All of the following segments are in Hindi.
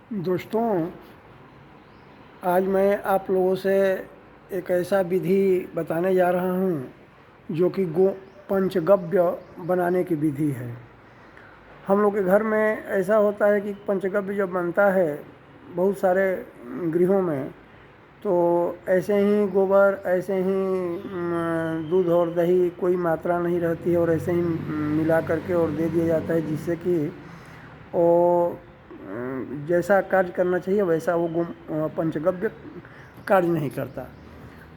दोस्तों, आज मैं आप लोगों से एक ऐसा विधि बताने जा रहा हूँ जो कि पंचगव्य बनाने की विधि है। हम लोग के घर में ऐसा होता है कि पंचगव्य जब बनता है बहुत सारे गृहों में, तो ऐसे ही गोबर, ऐसे ही दूध और दही कोई मात्रा नहीं रहती है और ऐसे ही मिला करके और दे दिया जाता है, जिससे कि वो जैसा कार्य करना चाहिए वैसा वो पंचगव्य कार्य नहीं करता।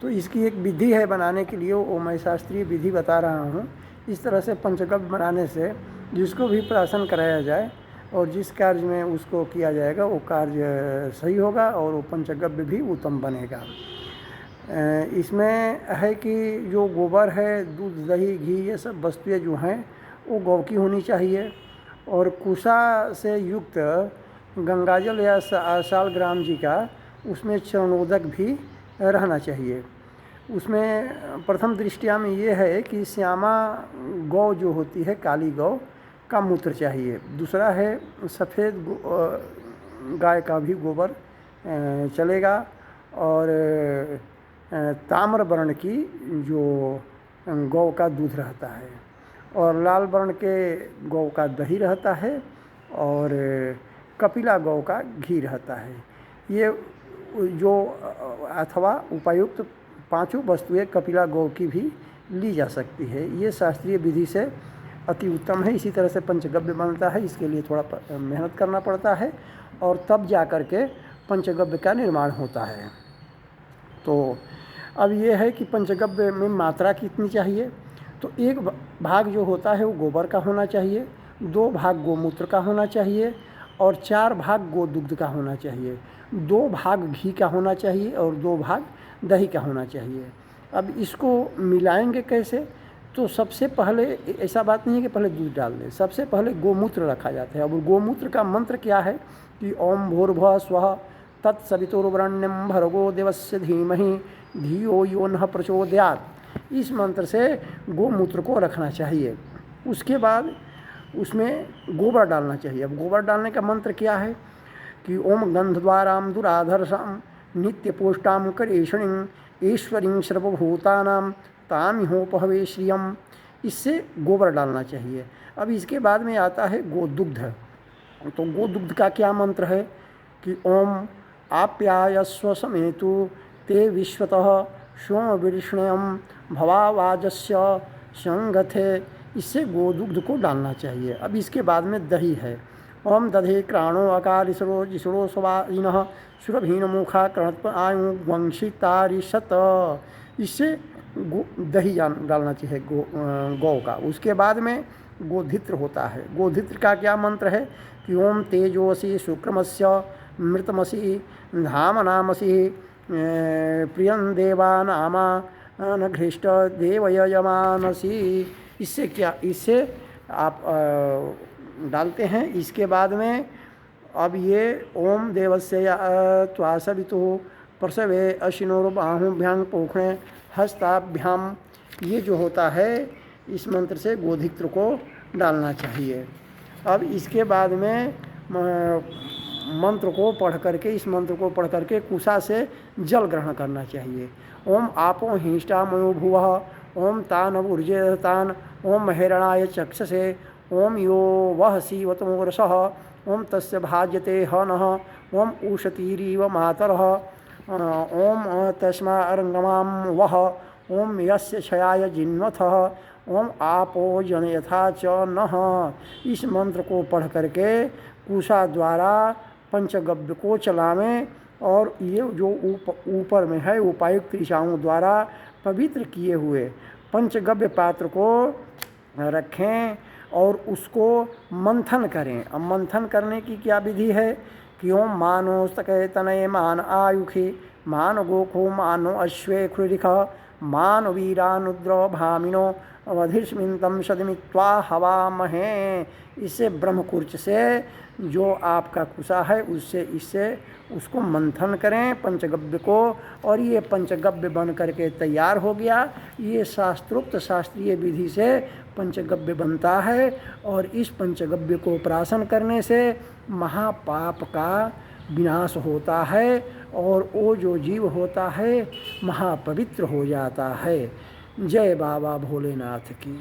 तो इसकी एक विधि है बनाने के लिए, वो मैं शास्त्रीय विधि बता रहा हूँ। इस तरह से पंचगव्य बनाने से जिसको भी प्राशन कराया जाए और जिस कार्य में उसको किया जाएगा वो कार्य सही होगा और वो पंचगव्य भी उत्तम बनेगा। इसमें है कि जो गोबर है, दूध, दही, घी, ये सब वस्तुएं जो हैं वो गौ की होनी चाहिए और कुशा से युक्त गंगाजल या शालग्राम जी का उसमें चरणोदक भी रहना चाहिए। उसमें प्रथम दृष्टिया में ये है कि श्यामा गौ जो होती है, काली गौ का मूत्र चाहिए। दूसरा है सफ़ेद गाय का भी गोबर चलेगा और ताम्र वर्ण की जो गौ का दूध रहता है और लाल वर्ण के गौ का दही रहता है और कपिला गौ का घी रहता है। ये जो अथवा उपायुक्त पांचों वस्तुएं कपिला गौ की भी ली जा सकती है। ये शास्त्रीय विधि से अति उत्तम है। इसी तरह से पंचगव्य बनता है, इसके लिए थोड़ा मेहनत करना पड़ता है और तब जा कर के पंचगव्य का निर्माण होता है। तो अब ये है कि पंचगव्य में मात्रा कितनी चाहिए। तो एक भाग जो होता है वो गोबर का होना चाहिए, 2 भाग गोमूत्र का होना चाहिए और 4 भाग गोदुग्ध का होना चाहिए, 2 भाग घी का होना चाहिए और 2 भाग दही का होना चाहिए। अब इसको मिलाएंगे कैसे? तो सबसे पहले ऐसा बात नहीं है कि पहले दूध डाल दें, सबसे पहले गोमूत्र रखा जाता है। अब गोमूत्र का मंत्र क्या है कि ओम भूर्भुवः स्वः तत्सवितुर्वरेण्यं भर्गो देवस्य धीमहि धियो यो नः प्रचोदयात्। इस मंत्र से गोमूत्र को रखना चाहिए। उसके बाद उसमें गोबर डालना चाहिए। अब गोबर डालने का मंत्र क्या है कि ओम गंधद्वारां दुराधर्षां नित्यपोष्टां करेषणीं ईश्वरीं सर्वभूतानां तामिहोपहवे श्रियम्। इससे गोबर डालना चाहिए। अब इसके बाद में आता है गोदुग्ध। तो गोदुग्ध का क्या मंत्र है कि ओम आप्यायस्व समेतु ते विश्वतः सोमविष्णयं भवावाजस्य संगथे। इससे गोदुग्ध को डालना चाहिए। अब इसके बाद में दही है। ओम दधे क्राणो अकालिसरो जिसरो स्वाइनः सुरभीन मुखा कणत्प आयु वंशितारिशत। इससे दही डालना चाहिए गौ का। उसके बाद में गोधित्र होता है। गोधित्र का क्या मंत्र है कि ओम तेजोसी शुक्रमस्य मृतमसी धामनामसी प्रियं देवानामा अनघृष्ट देवयजमानसी। इससे क्या, इससे आप डालते हैं। इसके बाद में अब ये ओम देवस्य त्वासवितु प्रसवे अशिनोर्बाहुभ्यां पोखणे हस्ताभ्याम, ये जो होता है इस मंत्र से गोधित्र को डालना चाहिए। अब इसके बाद में मंत्र को पढ़ करके, इस मंत्र को पढ़ करके कुशा से जल ग्रहण करना चाहिए। ओम आपो हिष्टा मयो भुवः ओम तान ऊर्जे तान ओम महेरणाय चक्षसे ओम यो वह सीवतमोरसः ओम तस्य भाज्यते हनः ओम उषतीरीव मातरः ओम तस्मा अरंगमां वह ओम यस्य क्षयाय जिन्वथः ओम आपो जनयथा च नः। इस मंत्र को पढ़ करके कुशा द्वारा पंचगव्य को चलावें और ये जो ऊपर में है उपायुक्त ऋचाओं द्वारा पवित्र किए हुए पंचगव्य पात्र को रखें और उसको मंथन करें। अब मंथन करने की क्या विधि है कि ओम मानो स्तके तनये मान आयुखि मान गोखो मानो अश्वे खुरिख मान वीरानुद्र भामिनो अवधिस्मिन्तं सदमित्वा हवामहे। इससे ब्रह्मकुर्च से जो आपका कुशा है उससे इससे उसको मंथन करें पंचगव्य को, और ये पंचगव्य बन करके तैयार हो गया। ये शास्त्रोक्त शास्त्रीय विधि से पंचगव्य बनता है और इस पंचगव्य को प्राशन करने से महापाप का विनाश होता है और वो जो जीव होता है महापवित्र हो जाता है। जय बाबा भोलेनाथ की।